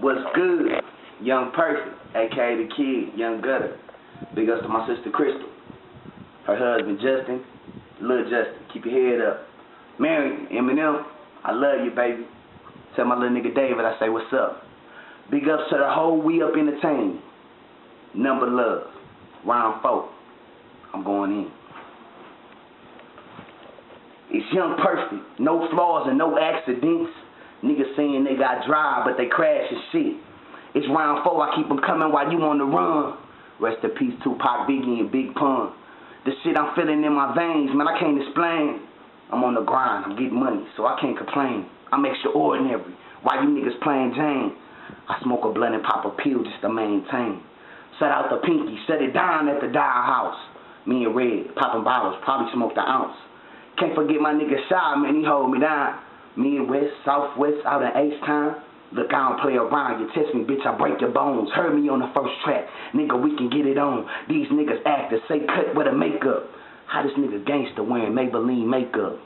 What's good? Young Perfect, aka the Kid, Young Gutter. Big ups to my sister Crystal. Her husband Justin, Lil Justin. Keep your head up. Mary, Eminem, I love you, baby. Tell my little nigga David I say what's up. Big ups to the whole We Up Entertainment. Number love. Round 4. I'm going in. It's Young Perfect. No flaws and no accidents. Niggas saying they got drive, but they crash and shit. It's round 4, I keep them coming while you on the run. Rest in peace, Tupac, Biggie, and Big Pun. The shit I'm feeling in my veins, man, I can't explain. I'm on the grind, I'm getting money, so I can't complain. I'm extraordinary, while you niggas playing Jane. I smoke a blunt and pop a pill just to maintain. Set out the pinky, set it down at the dial house. Me and Red, popping bottles, probably smoked an ounce. Can't forget my nigga Shy, man, he hold me down. Me and West, Southwest, out in H-Town. Look, I don't play around, you test me, bitch, I break your bones. Heard me on the first track, nigga, we can get it on. These niggas actors, say cut with a makeup. How this nigga gangster wearing Maybelline makeup?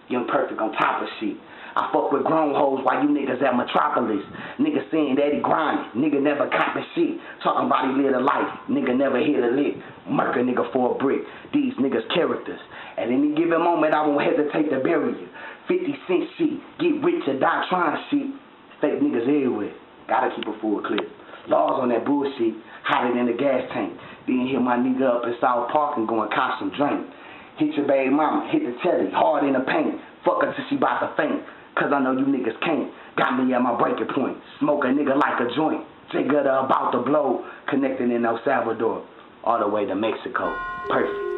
Young Perfect on top of shit. I fuck with grown hoes while you niggas at Metropolis. Nigga saying that he grinding, nigga never copy shit. Talking about he live a life, nigga never hit a lick. Murk a nigga for a brick, these niggas characters. At any given moment I won't hesitate to bury you. 50 cent shit, get rich or die trying shit. Fake niggas everywhere, gotta keep a full clip. Laws on that bullshit, hotter than the gas tank. Then hit my nigga up in South Park and go and cop some drink. Hit your baby mama, hit the telly, hard in the paint. Fuck her till she bout to faint, cause I know you niggas can't. Got me at my breaking point, smoke a nigga like a joint. J Gutter about to blow, connecting in El Salvador, all the way to Mexico. Perfect.